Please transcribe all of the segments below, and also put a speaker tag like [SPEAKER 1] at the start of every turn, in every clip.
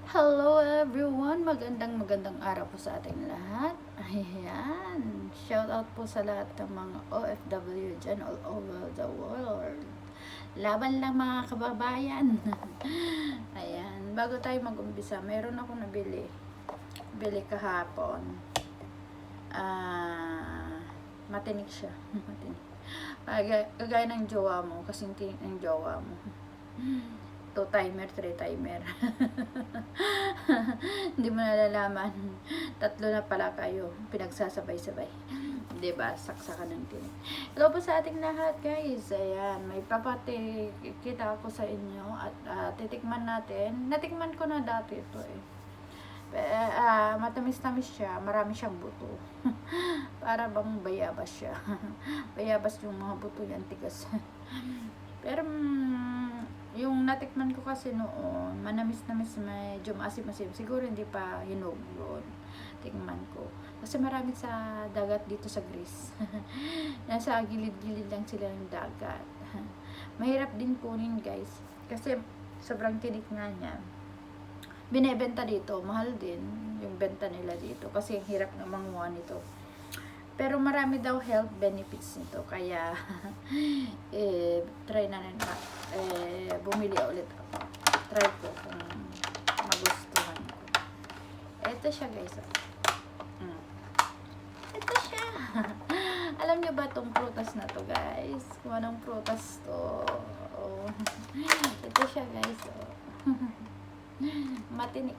[SPEAKER 1] Hello everyone! Magandang araw po sa ating lahat. Ayan. Shout out po sa lahat ng mga OFW dyan all over the world. Laban lang mga kababayan. Ayan. Bago tayo mag-umpisa, meron ako nabili. Bili kahapon. Matinik siya. Matinik. Kagaya ng jowa mo. Kasing tinik ng jowa mo. 2 timer, 3 timer. Hindi mo nalalaman. 3 na pala kayo. Pinagsasabay-sabay. Diba? Saksakan ng tinik. Hello po sa ating lahat, guys. Ayan. May papakita ako sa inyo. At titikman natin. Natikman ko na dati ito eh. Matamis-tamis siya. Marami siyang buto. Para bang bayabas siya. Bayabas yung mga buto yan. Tigas. Pero yung natikman ko kasi noon, manamis-namis, medyo maasim-asim. Siguro hindi pa hinog yun. Tikman ko. Kasi marami sa dagat dito sa Greece. Nasa gilid-gilid lang sila ng dagat. Mahirap din kunin, guys. Kasi sobrang tinik nga niya. Binebenta dito, mahal din yung benta nila dito. Kasi hirap na manguha nito. Pero marami daw health benefits nito. Kaya, try na bumili ulit ako. Try ko kung magustuhan ko. Ito siya, guys. Ito siya. Alam nyo ba itong prutas na to, guys? Kung anong prutas to. Oh. Ito siya, guys. Oh. Matinik.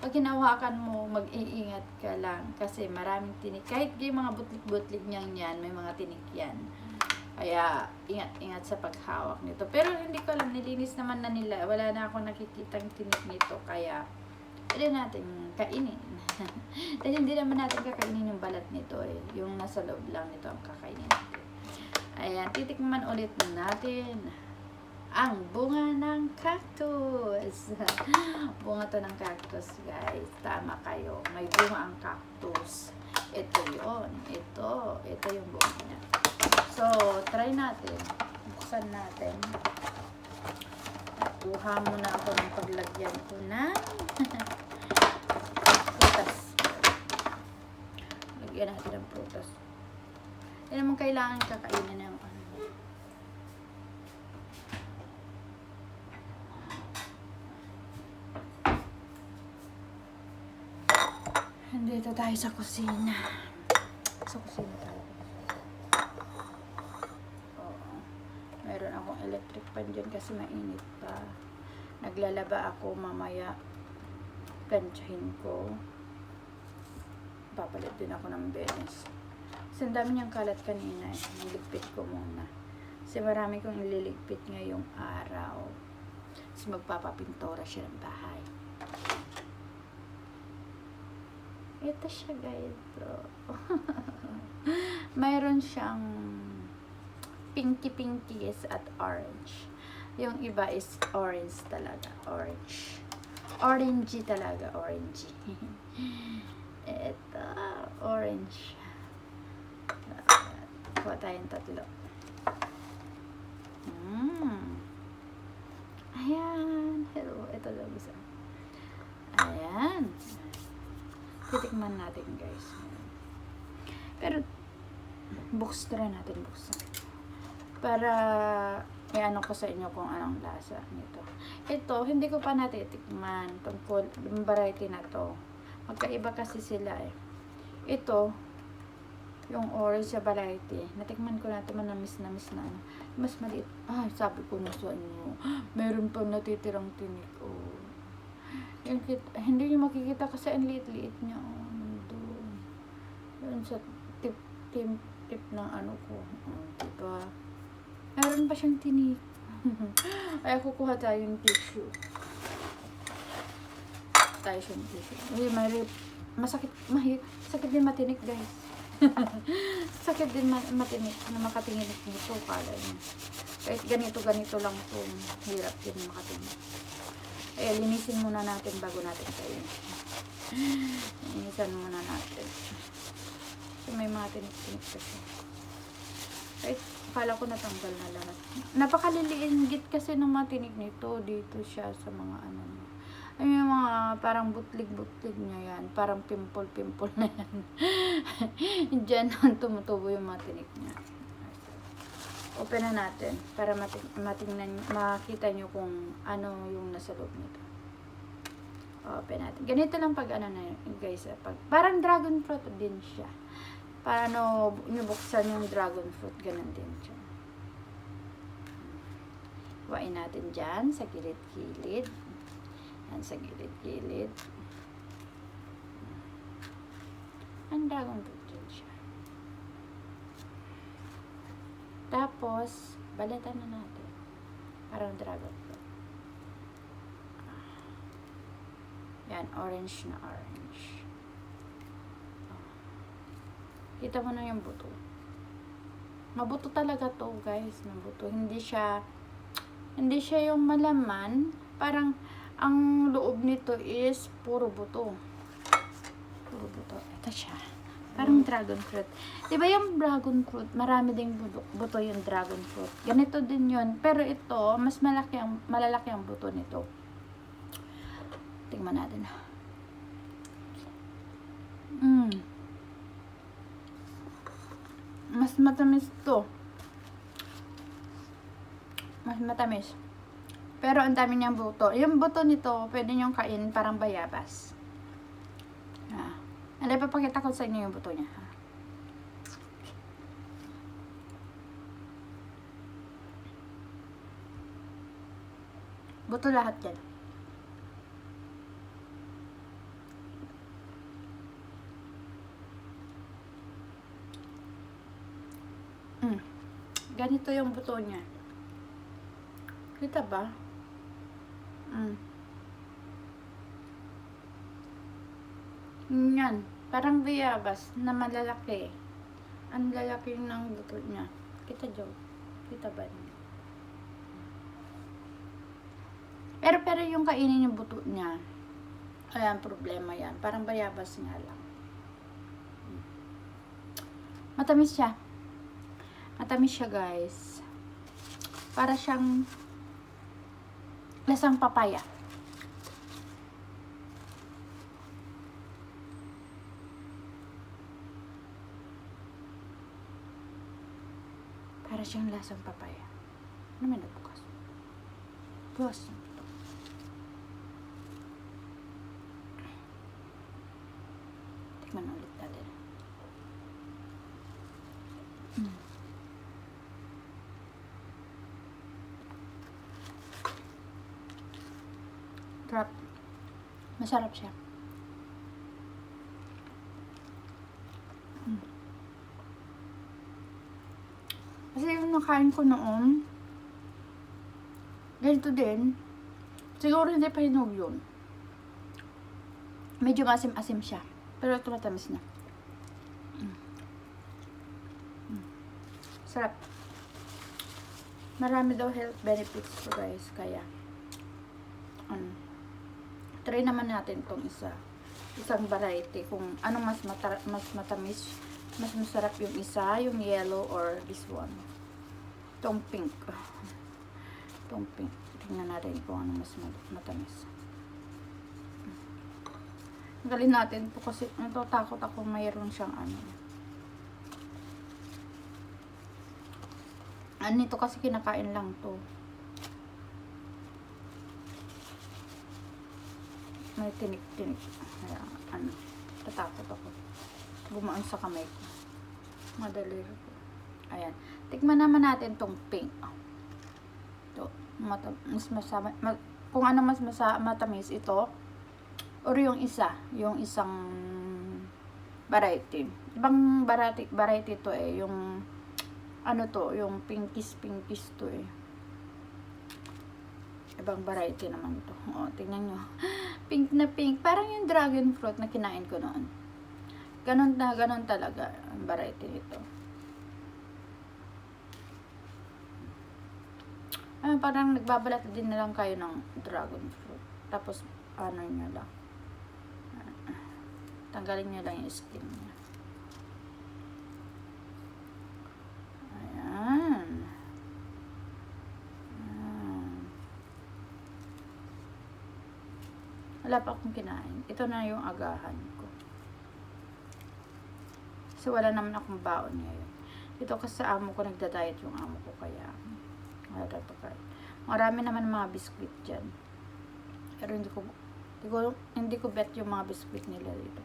[SPEAKER 1] Pag hinawakan mo, mag-iingat ka lang kasi maraming tinik. Kahit yung mga butlik-butlik niyan yan, may mga tinik yan. Kaya ingat-ingat sa paghawak nito. Pero hindi ko alam, nilinis naman na nila. Wala na akong nakikitang tinik nito. Kaya pwede natin kainin. Dahil hindi naman natin kakainin yung balat nito eh. Yung nasa loob lang nito ang kakainin natin. Ayan, titikman ulit natin ang bunga ng cactus. Bunga to ng cactus, guys. Tama kayo. May bunga ang cactus. Ito yun. Ito yung bunga niya. So, try natin. Buksan natin. Kuha muna ako ng paglagyan ko na prutas. Lagyan natin ng prutas. Hindi naman kailangan kakainin ng Dito tayo sa kusina. Sa kusina tayo. Oo. Meron akong electric pan dyan kasi mainit pa. Naglalaba ako mamaya. Planchahin ko. Papalit din ako ng benes. Kasi ang dami niyang kalat kanina eh. Niligpit ko muna. Kasi marami kong ililigpit ngayong araw. Kasi magpapapintora siya ng bahay. Ito siya, guys. Mayroon siyang pinky at orange. Yung iba is orange talaga. Orange. Orangey talaga. Orangey. Ito. Orange. Kuha tayong 3. Ayan. Hello. Ito lang isa. Ayan. Titikman natin, guys. Pero try natin buksan. Para i-ano ko sa inyo kung anong lasa nito. Ito, hindi ko pa natitikman. Tungkol, yung variety na to. Magkaiba kasi sila eh. Ito, yung orange sa variety. Natikman ko na ito, manamis-namis na ano. Mas maliit. Ay, sabi ko na sa inyo. Meron pang natitirang tinik. Oh. Yung hindi nyo makikita kasi ang liit-liit niya. Oh, doon. Doon sa tip ng ano ko. Diba? Meron pa siyang tinik. Ay, kukuha tayo yung tissue. Tayo siyang tissue. Uy, masakit. Sakit din matinik, guys. Sakit din matinik na makatingin nito. Kala niya. Kahit ganito lang ito. Hirap din makatingin. Eh, linisin muna natin bago natin kayo. Linisan muna natin. So, may mga tinik-tinik kasi. Kahit akala ko natanggal na lahat. Napakaliliinggit kasi ng mga tinik nito. Dito siya sa mga ano. Ay, yung mga parang butlig-butlig niya yan. Parang pimple-pimple na yan. Diyan tumutubo yung mga tinik niya. Open na natin para makita nyo kung ano yung nasa loob nito. Open natin. Ganito lang pag ano na yun, guys. Parang dragon fruit din siya. Paano nabuksan yung dragon fruit, ganun din siya. Kuhain natin dyan sa gilid-gilid. Yan, sa gilid-gilid. Ang dragon fruit din siya. Tapos, balatan na natin. Parang dragon fruit. Yan, orange na orange. Kita mo na yung buto. Mabuto talaga to, guys. Mabuto. Hindi siya yung malaman. Parang, ang loob nito is puro buto. Puro buto. Ito siya. Parang dragon fruit. Diba yung dragon fruit, marami ding buto yung dragon fruit. Ganito din yun. Pero ito, mas malalaki ang buto nito. Tingnan natin. Mas matamis to. Mas matamis. Pero ang dami niyang buto. Yung buto nito, pwede niyong kain parang bayabas. Ano, ipapakita ko sa inyo yung buto niya. Buto lahat yan. Ganito yung buto niya. Kita ba? Yan. Parang bayabas na malalaki. Ang lalaki ng buto niya. Kita, Joe. Kita ba niya? Pero yung kainin yung buto niya, ayan, problema yan. Parang bayabas nga lang. Matamis siya. Matamis siya, guys. Para siyang lasang papaya. Para siyang lasang papaya. Ano may nabukas? Bukas. Tikman ulit natin. Sarap. Masarap siya. Kasi yung nakain ko noon, ganito din. Siguro hindi pa hinog yun. Medyo masim-asim siya. Pero ito matamis na. Sarap. Marami daw health benefits to, guys. Kaya, try naman natin tong isang variety. Kung anong mas matamis, mas masarap yung isa, yung yellow or this one. Itong pink. Itong pink. Tingnan natin kung anong mas matamis. Galin natin po kasi takot ako mayroon siyang nito kasi kinakain lang to. May tinik-tinik. Kaya, tatakot ako. Gumaan sa kamay ko. Madali ko. Ayan. Tikman naman natin tong pink. Ito. Mas masama. Kung ano mas matamis ito. Or yung isang variety. Ibang variety to yung yung pinkish to Ibang variety naman to. O, tingnan nyo. Pink na pink. Parang yung dragon fruit na kinain ko noon. Ganon talaga ang variety nito. Parang nagbabalat din na lang kayo ng dragon fruit. Tapos, nyo lang. Tanggalin nyo lang yung skin niya. Ayan. Wala pa akong kinain. Ito na yung agahan ko. So, wala naman akong baon ngayon. Ito kasi sa amo ko, nagda-diet yung amo ko, kaya wala to kain. Marami naman mga biskuit dyan. Pero hindi ko bet yung mga biskuit nila dito.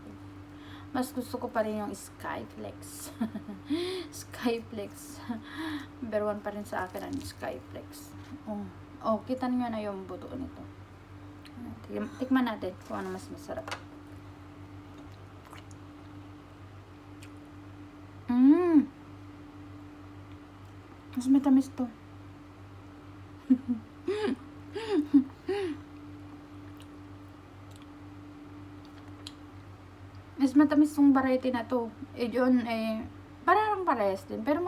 [SPEAKER 1] Mas gusto ko pa rin yung Skyflex. Skyflex. Number 1 pa rin sa akin ang Skyflex. Kita niyo na yung buto nito. Tikman natin kung ano mas masarap. Mas matamis to. Mas matamis tong variety na to. Yun, parang parehas din. Pero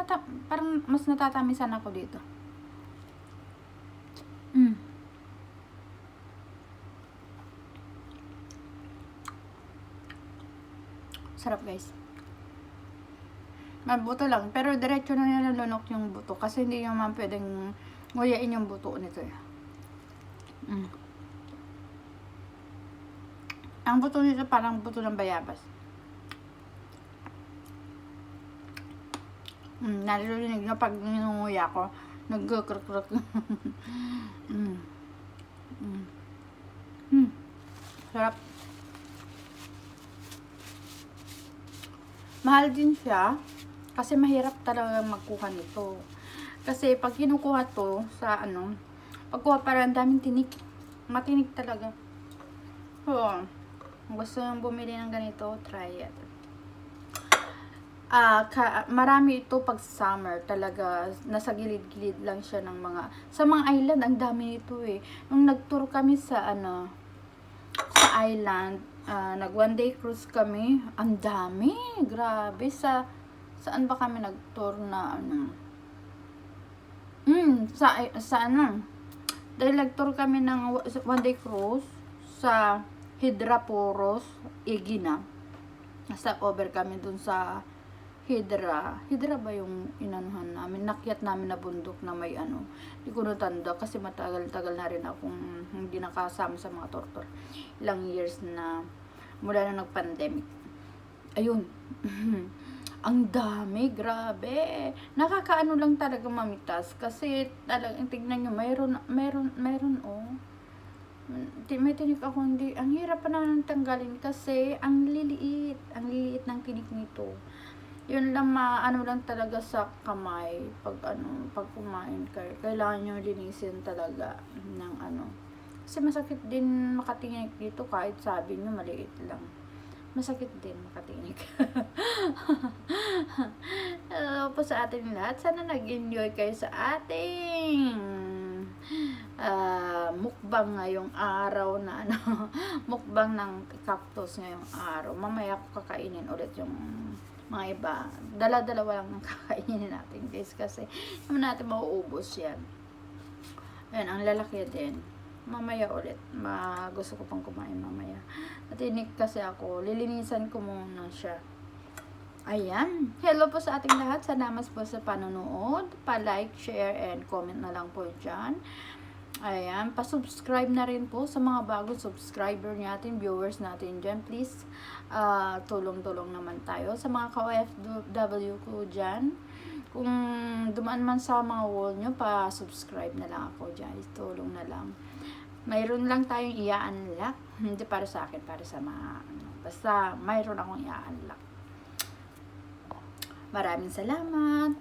[SPEAKER 1] parang mas natatamisan ako dito. Sarap, guys. Mabuto lang. Pero diretso na nilalunok yung buto. Kasi hindi naman pwedeng nguyain yung buto nito. Ang buto nito parang buto ng bayabas. Naririnig nyo pag ninunguya ko. Nag-kruk-kruk. Sarap. Mahal din siya. Kasi mahirap talaga magkuha nito. Kasi pag kinukuha to sa pagkuha parang daming tinik. Matinik talaga. Gusto nang bumili ng ganito, try it. Marami ito pag summer talaga. Nasa gilid-gilid lang siya ng sa mga island, ang dami nito eh. Nung nag-tour kami sa sa island, nag one day cruise kami, ang dami, grabe. Saan ba kami nag-tour na dahil nag-tour kami ng one day cruise sa Hidraporos, Egina. Nasa over kami dun sa Hidra ba yung inanuhan namin? Nakyat namin na bundok na may Hindi ko natanda kasi matagal-tagal na rin akong hindi nakasama sa mga tortor. Ilang years na mula na nag-pandemic. Ayun. Ang dami, grabe. Nakakaano lang talaga mamitas kasi talagang tignan nyo, meron may tinik ako, ang hirap pa na tanggalin kasi ang liliit ng tinik nito. Yun lang lang talaga sa kamay pag kumain kayo. Kailangan nyo linisin talaga ng kasi masakit din makatinik dito kahit sabi nyo maliit lang. Masakit din makatinik. Hello po sa ating lahat. Sana nag-enjoy kayo sa ating mukbang ngayong araw na mukbang ng cactus ngayong araw. Mamaya ko kakainin ulit yung mga iba. Dala-dalawa lang ng kakainin natin, guys, kasi naman natin mauubos yan. Ayan, ang lalaki din. Mamaya ulit. Gusto ko pang kumain mamaya. Natinik kasi ako. Lilinisan ko muna siya. Ayan. Hello po sa ating lahat. Salamat po sa panonood. Pa-like, share, and comment na lang po dyan. Ayan. Pa-subscribe na rin po sa mga bagong subscriber natin, viewers natin dyan. Please, tulong-tulong naman tayo. Sa mga ka-OFW ko dyan, kung dumaan man sa mga wall nyo, pa-subscribe na lang ako dyan. Tulong na lang. Mayroon lang tayong i-unlock. Hindi para sa akin, para sa mga basta mayroon akong i-unlock. Maraming salamat.